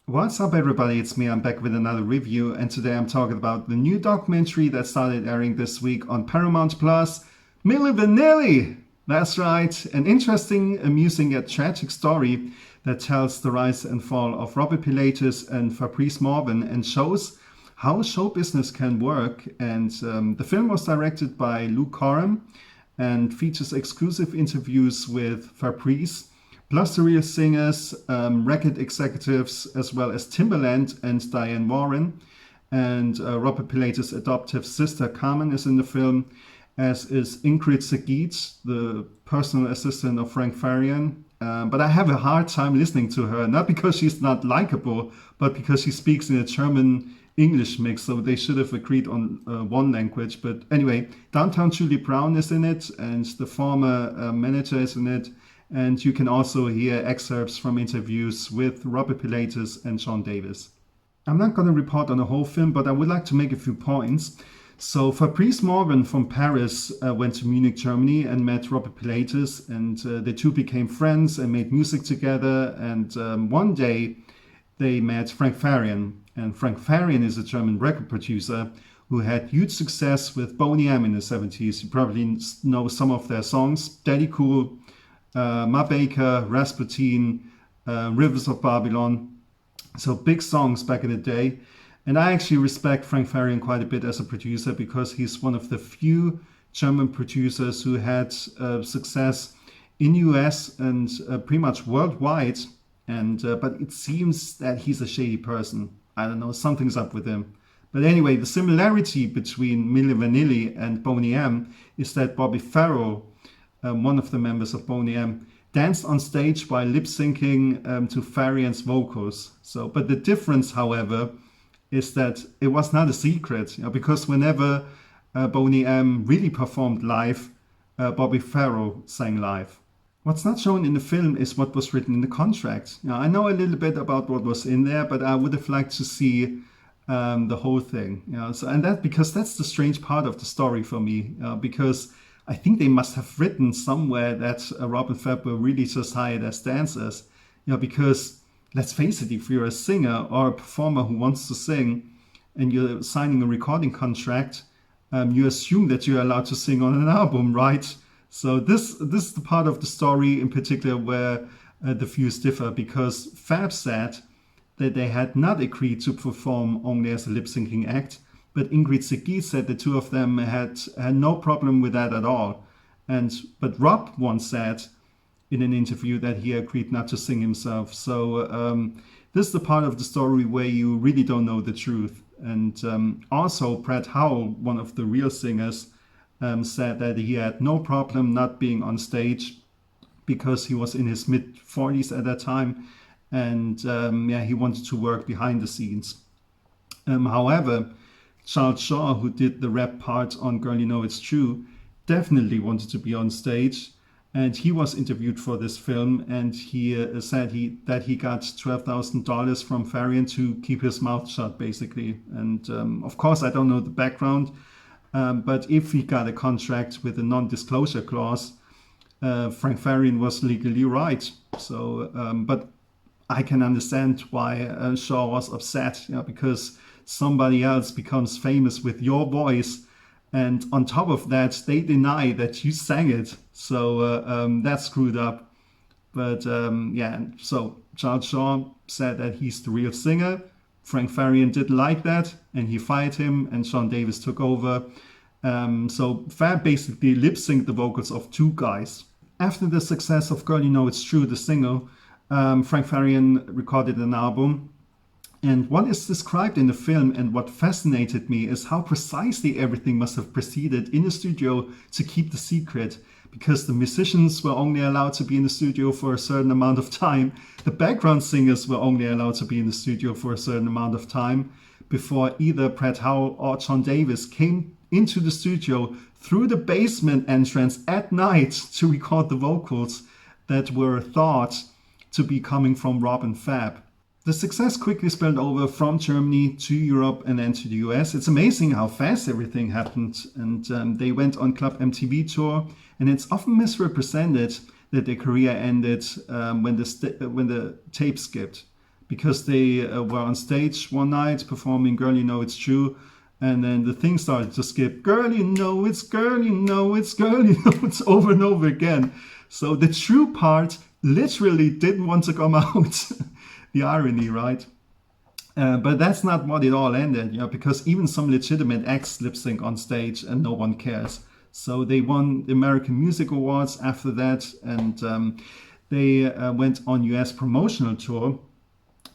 What's up, everybody? It's me. I'm back with another review, and today I'm talking about the new documentary that started airing this week on Paramount Plus, Milli Vanilli. That's right, an interesting, amusing yet tragic story that tells the rise and fall of Robert Pilatus and Fabrice Morvan and shows how show business can work. And the film was directed by Luke Korem and features exclusive interviews with Fabrice, plus the real singers, record executives, as well as Timbaland and Diane Warren. And Robert Pilatus' adoptive sister Carmen is in the film, as is Ingrid Segit, the personal assistant of Frank Farian. But I have a hard time listening to her, not because she's not likable, but because she speaks in a German English mix, so they should have agreed on one language. But anyway, Downtown Julie Brown is in it, and the former manager is in it. And you can also hear excerpts from interviews with Robert Pilatus and Sean Davis. I'm not going to report on the whole film, but I would like to make a few points. So Fabrice Morvan from Paris went to Munich, Germany, and met Robert Pilatus, and the two became friends and made music together. And one day they met Frank Farian, and Frank Farian is a German record producer who had huge success with Boney M in the 70s. You probably know some of their songs: Daddy Cool, Ma Baker, Rasputin, Rivers of Babylon. So big songs back in the day. And I actually respect Frank Farian quite a bit as a producer because he's one of the few German producers who had success in US and pretty much worldwide. And but it seems that he's a shady person. I don't know, something's up with him. But anyway, the similarity between Milli Vanilli and Boney M is that Bobby Farrell, one of the members of Boney M, danced on stage while lip syncing to Farian's vocals. So, but the difference, however, is that it was not a secret, because whenever Boney M really performed live, Bobby Farrell sang live. What's not shown in the film is what was written in the contract. I know a little bit about what was in there, but I would have liked to see the whole thing. So, and that because that's the strange part of the story for me, because I think they must have written somewhere that Rob and Fab were really just hired as dancers, because let's face it, if you're a singer or a performer who wants to sing and you're signing a recording contract, you assume that you're allowed to sing on an album, right? So this is the part of the story in particular where the views differ, because Fab said that they had not agreed to perform only as a lip syncing act, but Ingrid Segit said the two of them had no problem with that at all. But Rob once said in an interview that he agreed not to sing himself. So this is the part of the story where you really don't know the truth. And also Brad Howell, one of the real singers, said that he had no problem not being on stage because he was in his mid-40s at that time. And he wanted to work behind the scenes. However, Charles Shaw, who did the rap part on Girl You Know It's True, definitely wanted to be on stage. And he was interviewed for this film, and he said that he got $12,000 from Farian to keep his mouth shut, basically. And of course, I don't know the background, but if he got a contract with a non-disclosure clause, Frank Farian was legally right. So, but I can understand why Shaw was upset, because somebody else becomes famous with your voice, and on top of that they deny that you sang it. So that's screwed up. But so Charles Shaw said that he's the real singer. Frank Farian didn't like that and he fired him, and Sean Davis took over. So Fab basically lip synced the vocals of two guys. After the success of Girl You Know It's True, the single, Frank Farian recorded an album. And what is described in the film and what fascinated me is how precisely everything must have proceeded in the studio to keep the secret, because the musicians were only allowed to be in the studio for a certain amount of time. The background singers were only allowed to be in the studio for a certain amount of time before either Brad Howell or John Davis came into the studio through the basement entrance at night to record the vocals that were thought to be coming from Rob and Fab. The success quickly spilled over from Germany to Europe and then to the US. It's amazing how fast everything happened. And they went on Club MTV tour, and it's often misrepresented that their career ended when the tape skipped. because they were on stage one night performing Girl You Know It's True, and then the thing started to skip, girl you know it's, girl you know it's, girl you know it's, over and over again. So the true part literally didn't want to come out. The irony, right? But that's not what it all ended, because even some legitimate acts lip sync on stage and no one cares. So they won the American Music Awards after that, and they went on US promotional tour,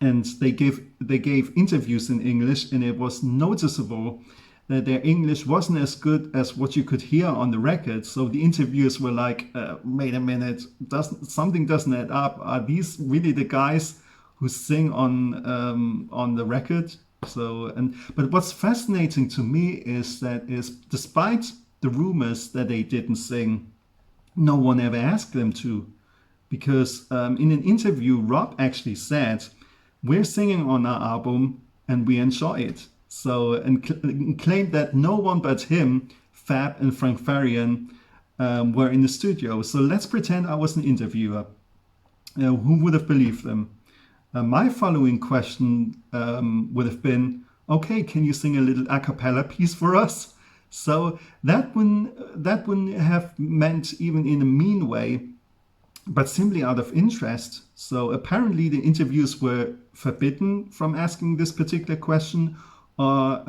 and they gave interviews in English, and it was noticeable that their English wasn't as good as what you could hear on the record. So the interviewers were like, wait a minute, something doesn't add up. Are these really the guys who sing on the record? But what's fascinating to me is despite the rumors that they didn't sing, no one ever asked them to. Because in an interview, Rob actually said, we're singing on our album and we enjoy it. So, and claimed that no one but him, Fab and Frank Farian, were in the studio. So let's pretend I was an interviewer. Who would have believed them? My following question would have been, okay, can you sing a little a cappella piece for us? So that wouldn't have meant even in a mean way, but simply out of interest. So apparently the interviews were forbidden from asking this particular question, or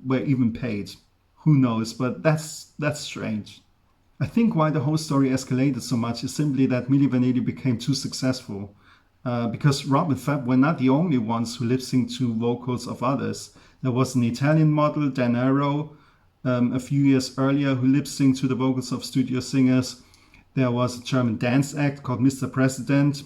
were even paid. Who knows, but that's strange. I think why the whole story escalated so much is simply that Milli Vanilli became too successful. Because Rob and Fab were not the only ones who lip-synced to vocals of others. There was an Italian model, Dan Arrow, a few years earlier, who lip-synced to the vocals of studio singers. There was a German dance act called Mr. President.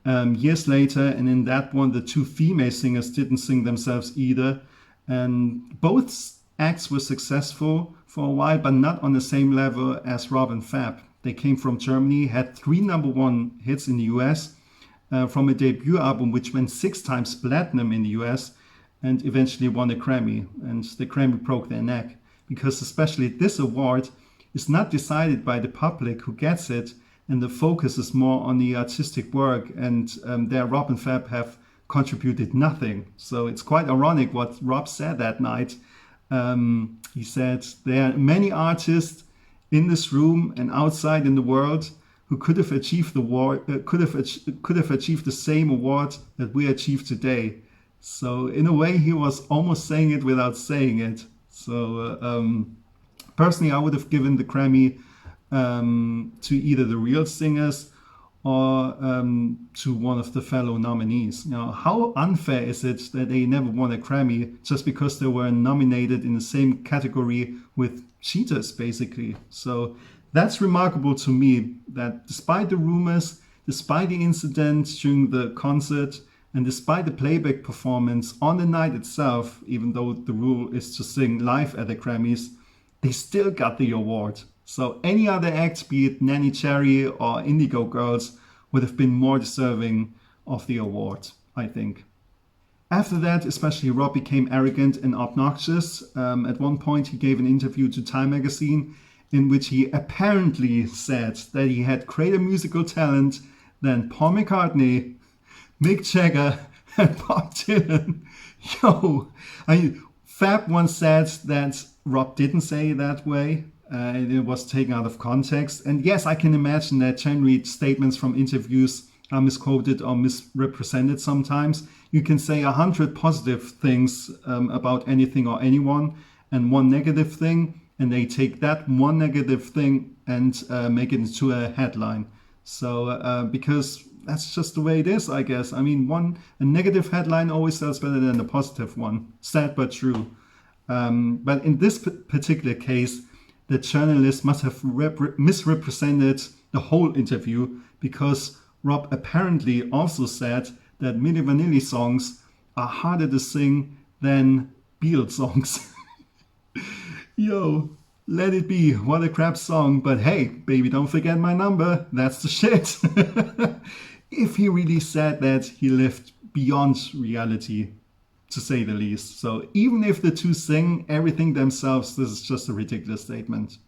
Years later, and in that one, the two female singers didn't sing themselves either. And both acts were successful for a while, but not on the same level as Rob and Fab. They came from Germany, had 3 #1 hits in the US, from a debut album which went 6 times platinum in the US, and eventually won a Grammy. And the Grammy broke their neck, because especially this award is not decided by the public who gets it, and the focus is more on the artistic work, and there Rob and Fab have contributed nothing. So it's quite ironic what Rob said that night. He said, there are many artists in this room and outside in the world who could have achieved the award, could have achieved the same award that we achieved today. So in a way, he was almost saying it without saying it. So personally, I would have given the Grammy to either the real singers or to one of the fellow nominees. How unfair is it that they never won a Grammy just because they were nominated in the same category with cheaters, basically? So that's remarkable to me, that despite the rumors, despite the incident during the concert, and despite the playback performance on the night itself, even though the rule is to sing live at the Grammys, they still got the award. So any other act, be it Nanny Cherry or Indigo Girls, would have been more deserving of the award, I think. After that, especially Rob became arrogant and obnoxious. At one point, he gave an interview to Time magazine in which he apparently said that he had greater musical talent than Paul McCartney, Mick Jagger, and Bob Dylan. Fab once said that Rob didn't say it that way. It was taken out of context. And yes, I can imagine that generally statements from interviews are misquoted or misrepresented sometimes. You can say 100 positive things about anything or anyone and one negative thing, and they take that one negative thing and make it into a headline. So because that's just the way it is, I guess. I mean, a negative headline always sells better than a positive one. Sad but true. But in this particular case, the journalist must have misrepresented the whole interview, because Rob apparently also said that Milli Vanilli songs are harder to sing than Beatles songs. Let it be. What a crap song. But hey, baby, don't forget my number. That's the shit. If he really said that, he lived beyond reality, to say the least. So even if the two sing everything themselves, this is just a ridiculous statement.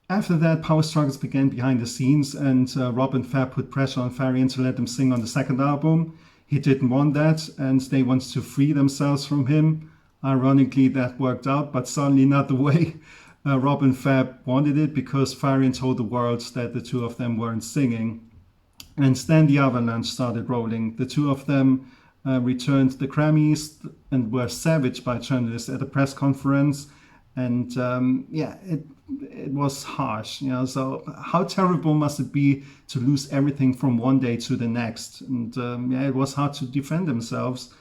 After that, power struggles began behind the scenes, and Rob and Fab put pressure on Farian to let them sing on the second album. He didn't want that, and they wanted to free themselves from him. Ironically, that worked out, but certainly not the way Rob and Fab wanted it, because Farian told the world that the two of them weren't singing. And then the avalanche started rolling. The two of them returned the Grammys and were savaged by journalists at a press conference. And it was harsh. So how terrible must it be to lose everything from one day to the next? And it was hard to defend themselves.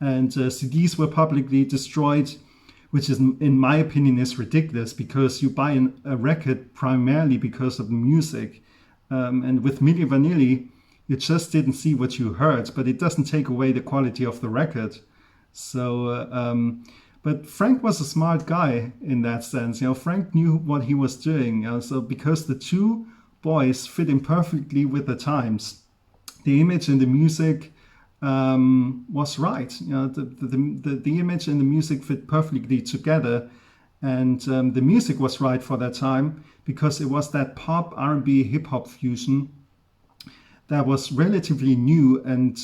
And CDs were publicly destroyed, which is, in my opinion, is ridiculous, because you buy a record primarily because of the music. And with Milli Vanilli, you just didn't see what you heard, but it doesn't take away the quality of the record. So, but Frank was a smart guy in that sense. Frank knew what he was doing. So because the two boys fit in perfectly with the times, the image and the music was right. The image and the music fit perfectly together, and the music was right for that time, because it was that pop, R&B, hip hop fusion that was relatively new and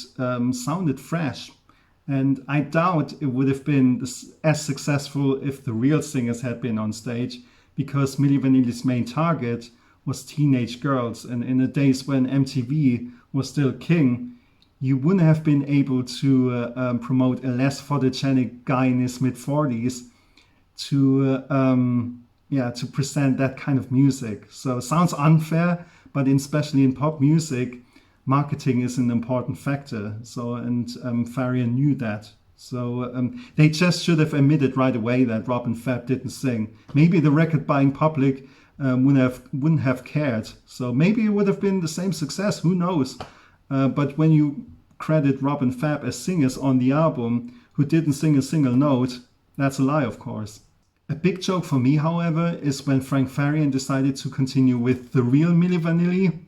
sounded fresh. And I doubt it would have been as successful if the real singers had been on stage, because Milli Vanilli's main target was teenage girls. And in the days when MTV was still king, you wouldn't have been able to promote a less photogenic guy in his mid-40s to present that kind of music. So it sounds unfair, but especially in pop music, marketing is an important factor. So, and Farian knew that. So they just should have admitted right away that Rob and Fab didn't sing. Maybe the record buying public wouldn't have cared. So maybe it would have been the same success. Who knows? But when you credit Rob and Fab as singers on the album who didn't sing a single note, that's a lie, of course. A big joke for me, however, is when Frank Farian decided to continue with the real Milli Vanilli.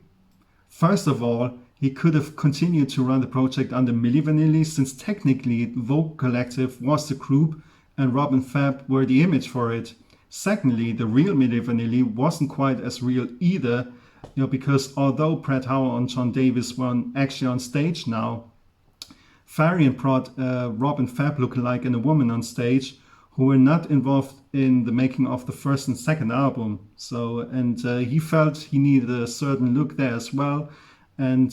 First of all, he could have continued to run the project under Milli Vanilli, since technically the Vogue Collective was the group and Rob and Fab were the image for it. Secondly, the real Milli Vanilli wasn't quite as real either, because although Brett Howard and John Davis were actually on stage now, Farian brought Rob and Fab lookalike and a woman on stage who were not involved in the making of the first and second album. So, and he felt he needed a certain look there as well. And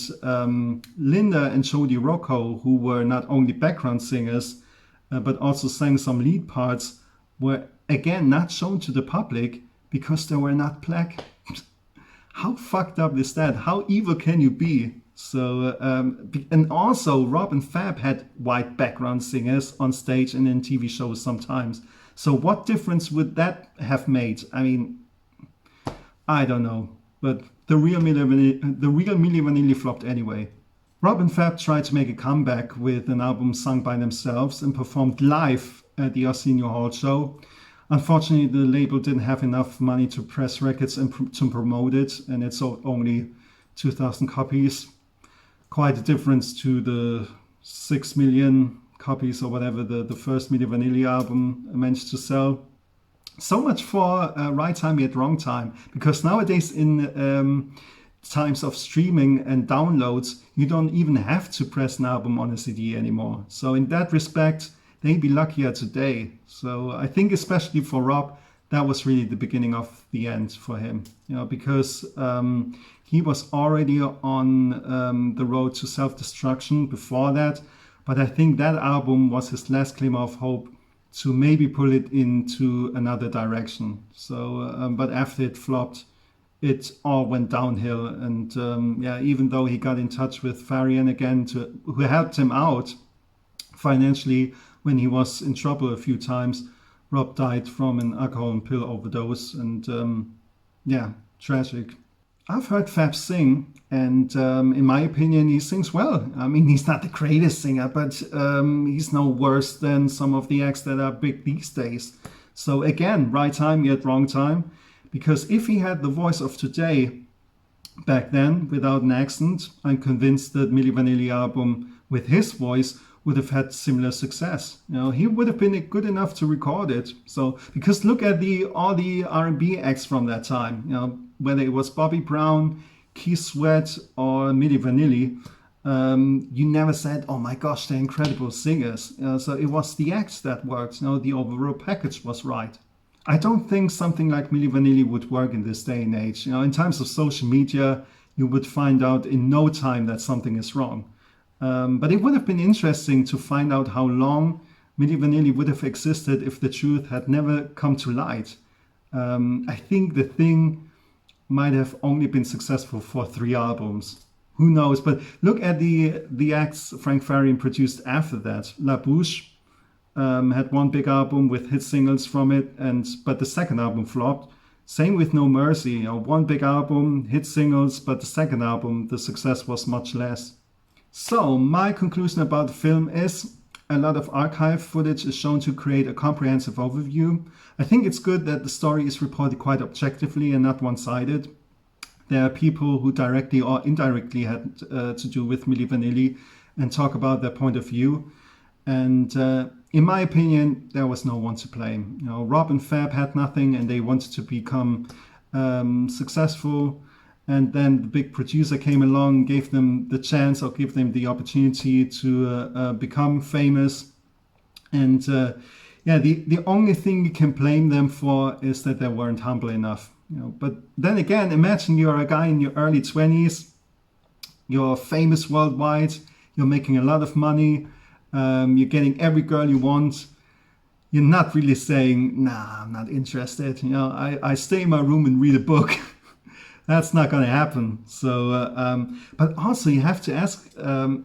Linda and Jody Rocco, who were not only background singers, but also sang some lead parts, were again not shown to the public because they were not black. How fucked up is that? How evil can you be? So, and also Rob and Fab had white background singers on stage and in TV shows sometimes. So what difference would that have made? I mean, I don't know. But the real Milli Vanilli flopped anyway. Rob and Fab tried to make a comeback with an album sung by themselves and performed live at the Arsenio Hall show. Unfortunately, the label didn't have enough money to press records and to promote it, and it sold only 2,000 copies. Quite a difference to the 6 million copies or whatever the first Milli Vanilli album managed to sell. So much for right time yet wrong time, because nowadays in times of streaming and downloads, you don't even have to press an album on a CD anymore. So in that respect, they'd be luckier today. So I think especially for Rob, that was really the beginning of the end for him, because he was already on the road to self-destruction before that. But I think that album was his last glimmer of hope to maybe pull it into another direction. So, but after it flopped, it all went downhill. And even though he got in touch with Farian again, who helped him out financially when he was in trouble a few times, Rob died from an alcohol and pill overdose. And tragic. I've heard Fab sing, and in my opinion, he sings well. I mean, he's not the greatest singer, but he's no worse than some of the acts that are big these days. So again, right time yet wrong time, because if he had the voice of today back then without an accent, I'm convinced that Milli Vanilli album with his voice would have had similar success. He would have been good enough to record it. So because look at all the R&B acts from that time, whether it was Bobby Brown, Keith Sweat or Milli Vanilli, You never said, "Oh my gosh, they're incredible singers." So it was the acts that worked. The overall package was right. I don't think something like Milli Vanilli would work in this day and age. In times of social media, you would find out in no time that something is wrong. But it would have been interesting to find out how long Milli Vanilli would have existed if the truth had never come to light. I think the thing might have only been successful for 3 albums. Who knows? But look at the acts Frank Farian produced after that. La Bouche had one big album with hit singles from it, but the second album flopped. Same with No Mercy. One big album, hit singles, but the second album, the success was much less. So my conclusion about the film is a lot of archive footage is shown to create a comprehensive overview. I think it's good that the story is reported quite objectively and not one-sided. There are people who directly or indirectly had to do with Milli Vanilli and talk about their point of view. And in my opinion, there was no one to blame. Rob and Fab had nothing and they wanted to become successful. And then the big producer came along, gave them the chance or give them the opportunity to become famous. And the only thing you can blame them for is that they weren't humble enough. But then again, imagine you're a guy in your early 20s, you're famous worldwide, you're making a lot of money, you're getting every girl you want. You're not really saying, "Nah, I'm not interested. I stay in my room and read a book." That's not going to happen. So, but also you have to ask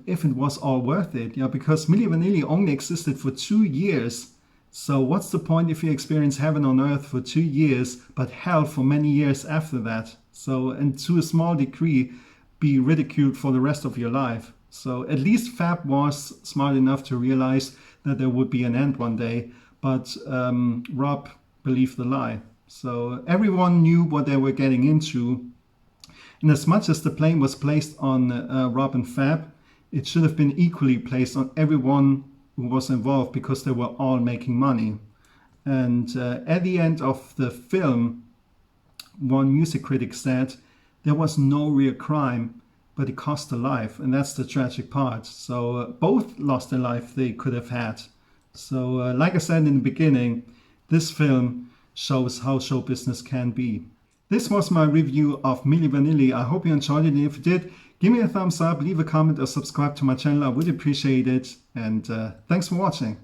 if it was all worth it, because Milli Vanilli only existed for 2 years. So what's the point if you experience heaven on earth for 2 years, but hell for many years after that? So, and to a small degree, be ridiculed for the rest of your life. So at least Fab was smart enough to realize that there would be an end one day, but Rob believed the lie. So everyone knew what they were getting into. And as much as the blame was placed on Rob and Fab, it should have been equally placed on everyone who was involved because they were all making money. And at the end of the film, one music critic said, there was no real crime, but it cost a life. And that's the tragic part. So both lost the life they could have had. So like I said in the beginning, this film shows how show business can be. This was my review of Milli Vanilli. I hope you enjoyed it. And if you did, give me a thumbs up, leave a comment or subscribe to my channel. I would appreciate it. And thanks for watching.